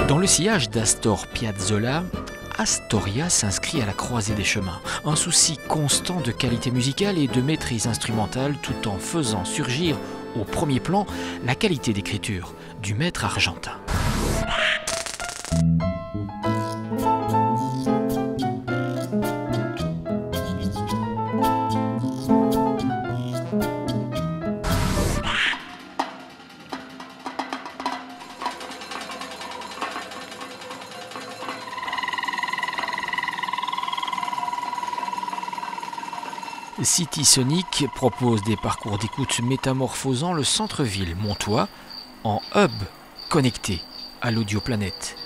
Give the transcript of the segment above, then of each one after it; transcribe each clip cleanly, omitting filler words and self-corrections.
Dans le sillage d'Astor Piazzolla, Astoria s'inscrit à la croisée des chemins. Un souci constant de qualité musicale et de maîtrise instrumentale tout en faisant surgir au premier plan la qualité d'écriture du maître argentin. City Sonic propose des parcours d'écoute métamorphosant le centre-ville montois en hub connecté à l'audioplanète.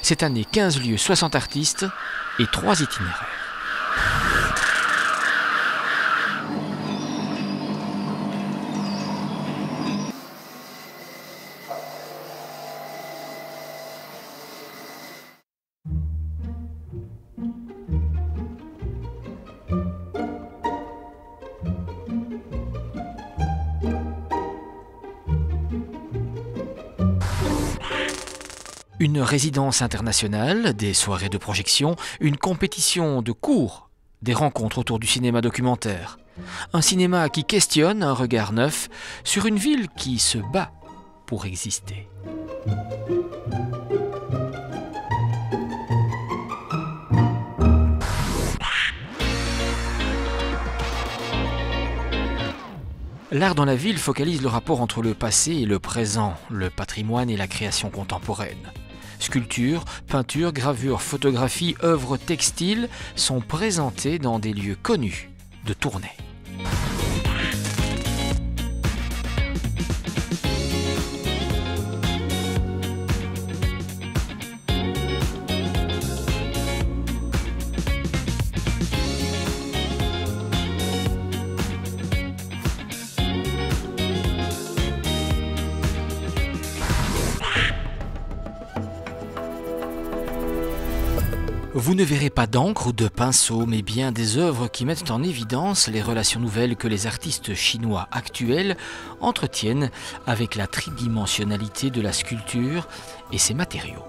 Cette année, 15 lieux, 60 artistes et 3 itinéraires. Une résidence internationale, des soirées de projection, une compétition de cours, des rencontres autour du cinéma documentaire. Un cinéma qui questionne un regard neuf sur une ville qui se bat pour exister. L'art dans la ville focalise le rapport entre le passé et le présent, le patrimoine et la création contemporaine. Sculptures, peintures, gravures, photographies, œuvres textiles sont présentées dans des lieux connus de Tournai. Vous ne verrez pas d'encre ou de pinceau, mais bien des œuvres qui mettent en évidence les relations nouvelles que les artistes chinois actuels entretiennent avec la tridimensionnalité de la sculpture et ses matériaux.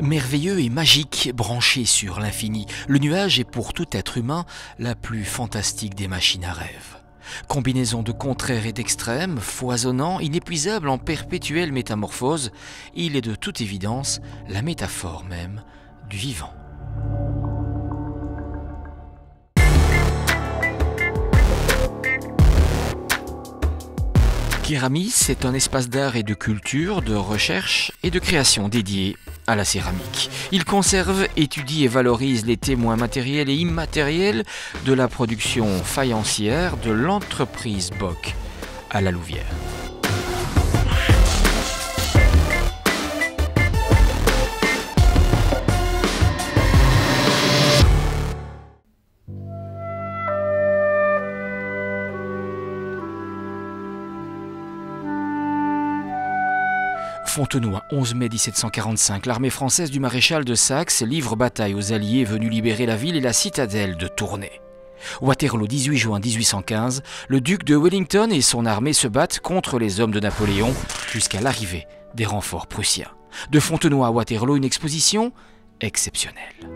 Merveilleux et magique, branché sur l'infini, le nuage est pour tout être humain la plus fantastique des machines à rêve. Combinaison de contraires et d'extrêmes, foisonnant, inépuisable en perpétuelle métamorphose, il est de toute évidence la métaphore même du vivant. Kéramis est un espace d'art et de culture, de recherche et de création dédié à la céramique. Il conserve, étudie et valorise les témoins matériels et immatériels de la production faïencière de l'entreprise Bock à la Louvière. Fontenoy, 11 mai 1745, l'armée française du maréchal de Saxe livre bataille aux Alliés venus libérer la ville et la citadelle de Tournai. Waterloo, 18 juin 1815, le duc de Wellington et son armée se battent contre les hommes de Napoléon jusqu'à l'arrivée des renforts prussiens. De Fontenoy à Waterloo, une exposition exceptionnelle.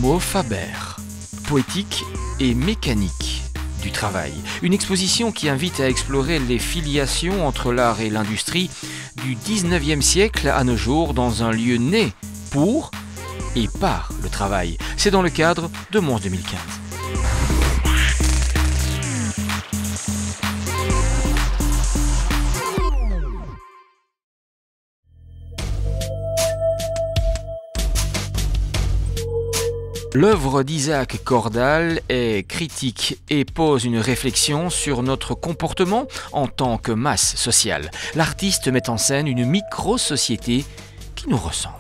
Homo Faber, poétique et mécanique du travail. Une exposition qui invite à explorer les filiations entre l'art et l'industrie du 19e siècle à nos jours dans un lieu né pour et par le travail. C'est dans le cadre de Mons 2015. L'œuvre d'Isaac Cordal est critique et pose une réflexion sur notre comportement en tant que masse sociale. L'artiste met en scène une micro-société qui nous ressemble.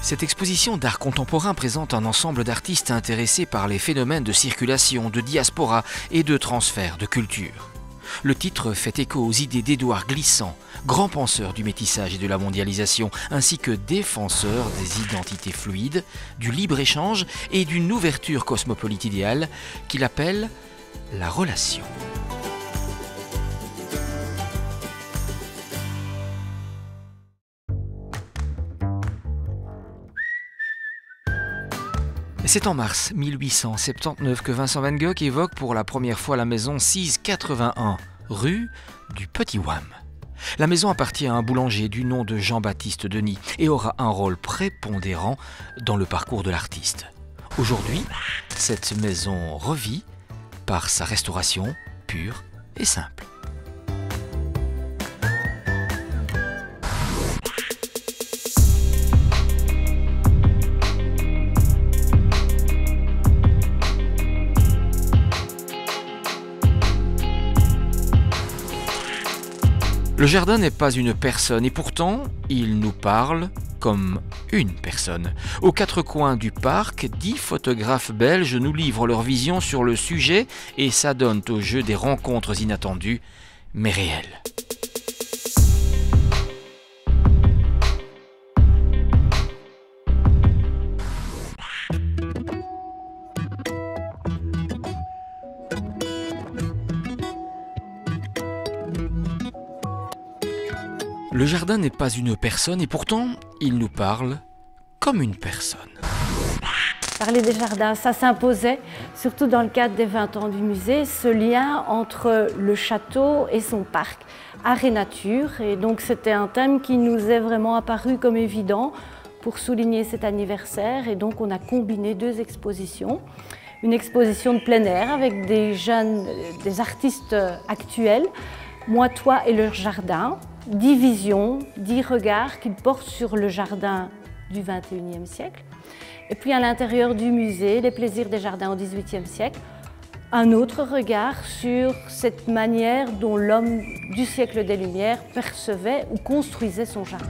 Cette exposition d'art contemporain présente un ensemble d'artistes intéressés par les phénomènes de circulation, de diaspora et de transfert de culture. Le titre fait écho aux idées d'Édouard Glissant, grand penseur du métissage et de la mondialisation, ainsi que défenseur des identités fluides, du libre-échange et d'une ouverture cosmopolite idéale qu'il appelle la relation. C'est en mars 1879 que Vincent van Gogh évoque pour la première fois la maison 681, rue du Petit Wam. La maison appartient à un boulanger du nom de Jean-Baptiste Denis et aura un rôle prépondérant dans le parcours de l'artiste. Aujourd'hui, cette maison revit par sa restauration pure et simple. Le jardin n'est pas une personne et pourtant, il nous parle comme une personne. Aux quatre coins du parc, 10 photographes belges nous livrent leur vision sur le sujet et s'adonnent au jeu des rencontres inattendues, mais réelles. Le jardin n'est pas une personne et pourtant, il nous parle comme une personne. Parler des jardins, ça s'imposait, surtout dans le cadre des 20 ans du musée, ce lien entre le château et son parc, art et nature. Et donc c'était un thème qui nous est vraiment apparu comme évident pour souligner cet anniversaire. Et donc on a combiné deux expositions. Une exposition de plein air avec des jeunes, des artistes actuels, Moi, toi et leur jardin. 10 visions, 10 regards qu'ils portent sur le jardin du XXIe siècle. Et puis à l'intérieur du musée, les plaisirs des jardins au XVIIIe siècle, un autre regard sur cette manière dont l'homme du siècle des Lumières percevait ou construisait son jardin.